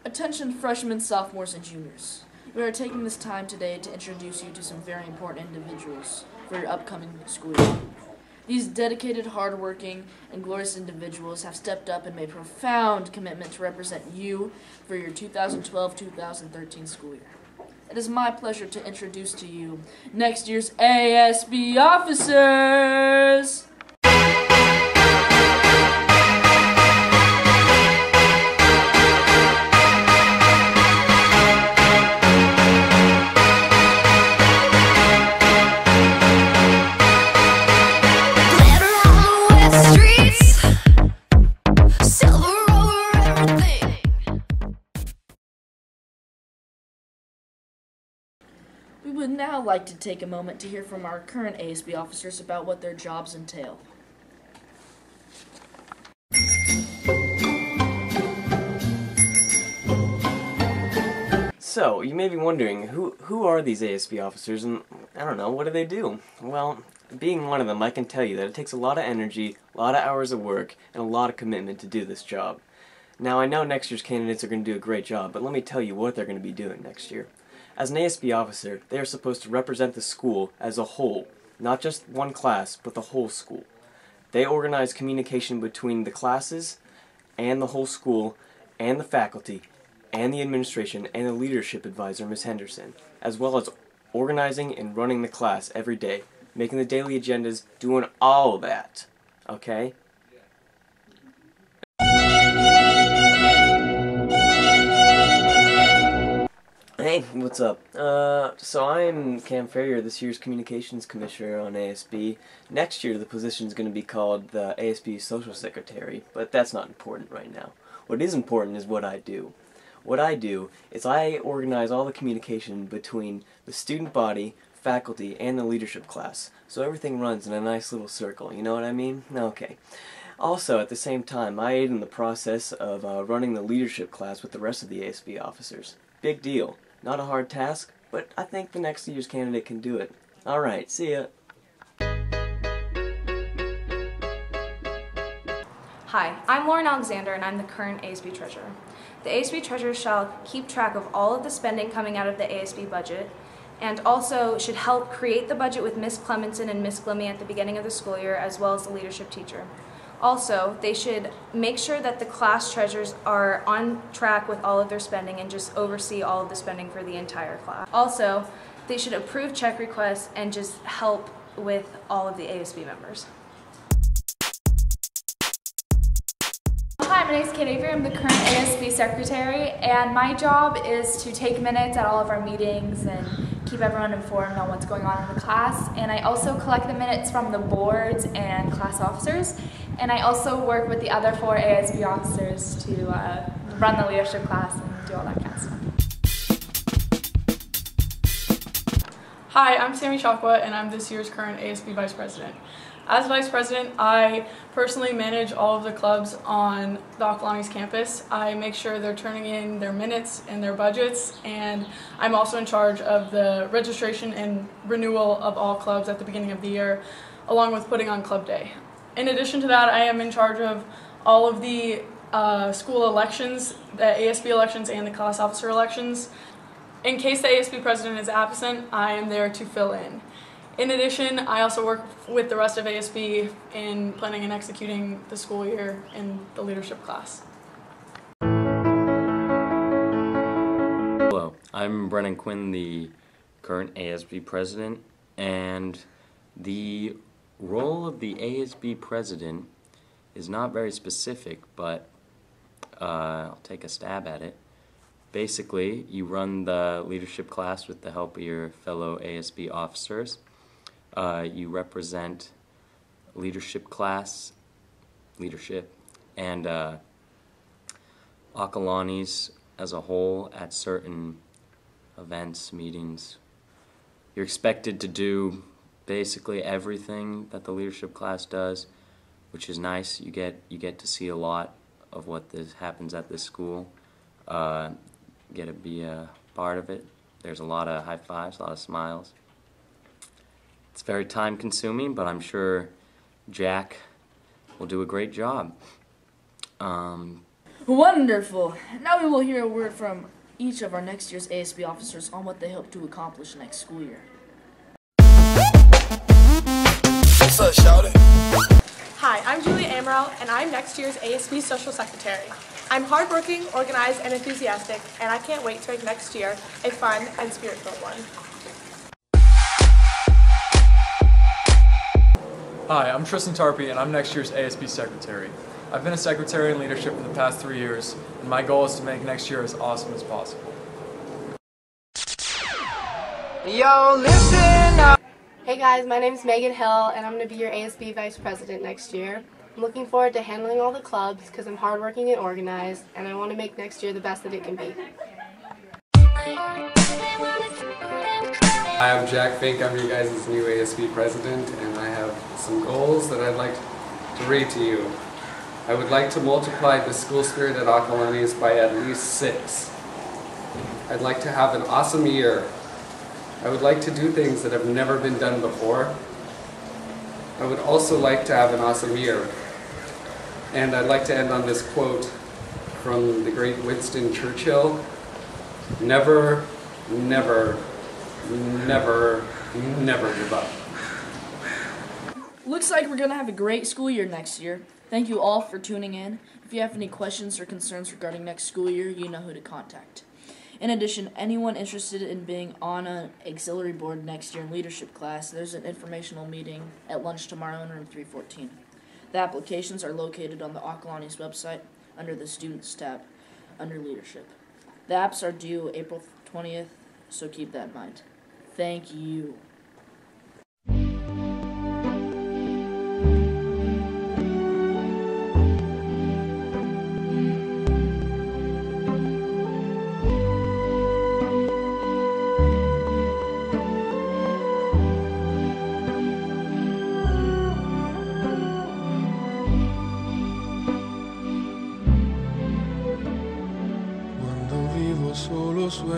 Attention freshmen, sophomores, and juniors. We are taking this time today to introduce you to some very important individuals for your upcoming school year. These dedicated, hardworking, and glorious individuals have stepped up and made profound commitment to represent you for your 2012-2013 school year. It is my pleasure to introduce to you next year's ASB officers! We would now like to take a moment to hear from our current ASB officers about what their jobs entail. So, you may be wondering, who are these ASB officers, and I don't know, what do they do? Well, being one of them, I can tell you that it takes a lot of energy, a lot of hours of work, and a lot of commitment to do this job. Now, I know next year's candidates are going to do a great job, but let me tell you what they're going to be doing next year. As an ASB officer, they are supposed to represent the school as a whole, not just one class, but the whole school. They organize communication between the classes, and the whole school, and the faculty, and the administration, and the leadership advisor, Ms. Henderson, as well as organizing and running the class every day, making the daily agendas, doing all of that. Okay? Hey, what's up? So I'm Cam Ferrier, this year's Communications Commissioner on ASB. Next year the position is going to be called the ASB Social Secretary, but that's not important right now. What is important is what I do. What I do is I organize all the communication between the student body, faculty, and the leadership class, so everything runs in a nice little circle, you know what I mean? Okay. Also, at the same time, I aid in the process of running the leadership class with the rest of the ASB officers. Big deal. Not a hard task, but I think the next year's candidate can do it. Alright, see ya. Hi, I'm Lauren Alexander and I'm the current ASB Treasurer. The ASB Treasurer shall keep track of all of the spending coming out of the ASB budget and also should help create the budget with Ms. Clemenson and Ms. Glimmy at the beginning of the school year as well as the leadership teacher. Also, they should make sure that the class treasurers are on track with all of their spending and just oversee all of the spending for the entire class. Also, they should approve check requests and just help with all of the ASB members. Hi, my name is Kate Avery. I'm the current ASB Secretary, and my job is to take minutes at all of our meetings and keep everyone informed on what's going on in the class. And I also collect the minutes from the boards and class officers. And I also work with the other 4 ASB officers to run the leadership class and do all that kind of stuff. Hi, I'm Sammy Chakwa, and I'm this year's current ASB Vice President. As Vice President, I personally manage all of the clubs on the Acalanes campus. I make sure they're turning in their minutes and their budgets, and I'm also in charge of the registration and renewal of all clubs at the beginning of the year, along with putting on Club Day. In addition to that, I am in charge of all of the school elections, the ASB elections and the class officer elections. In case the ASB president is absent, I am there to fill in. In addition, I also work with the rest of ASB in planning and executing the school year in the leadership class. Hello, I'm Brennan Quinn, the current ASB president, and the role of the ASB president is not very specific, but I'll take a stab at it. Basically, you run the leadership class with the help of your fellow ASB officers. You represent leadership class, and Acalanes as a whole at certain events, meetings. You're expected to do basically everything that the leadership class does, which is nice. You get to see a lot of what happens at this school. Get to be a part of it. There's a lot of high fives, a lot of smiles. It's very time consuming, but I'm sure Jack will do a great job. Wonderful. Now we will hear a word from each of our next year's ASB officers on what they hope to accomplish next school year. What's up, shawty? Hi, I'm Julie Amaral, and I'm next year's ASB Social Secretary. I'm hardworking, organized, and enthusiastic, and I can't wait to make next year a fun and spirit-filled one. Hi, I'm Tristan Tarpey, and I'm next year's ASB Secretary. I've been a secretary in leadership for the past 3 years, and my goal is to make next year as awesome as possible. Yo, listen up. Hey guys, my name is Megan Hill, and I'm going to be your ASB Vice President next year. I'm looking forward to handling all the clubs because I'm hardworking and organized, and I want to make next year the best that it can be. Hi, I'm Jack Fink. I'm your guys' new ASB President, and I have some goals that I'd like to read to you. I would like to multiply the school spirit at Acalanes by at least 6. I'd like to have an awesome year. I would like to do things that have never been done before. I would also like to have an awesome year. And I'd like to end on this quote from the great Winston Churchill. Never, never, never, never give up. Looks like we're going to have a great school year next year. Thank you all for tuning in. If you have any questions or concerns regarding next school year, you know who to contact. In addition, anyone interested in being on an auxiliary board next year in leadership class, there's an informational meeting at lunch tomorrow in room 314. The applications are located on the Acalanes website under the Students tab under Leadership. The apps are due April 20th, so keep that in mind. Thank you. Solo sueño.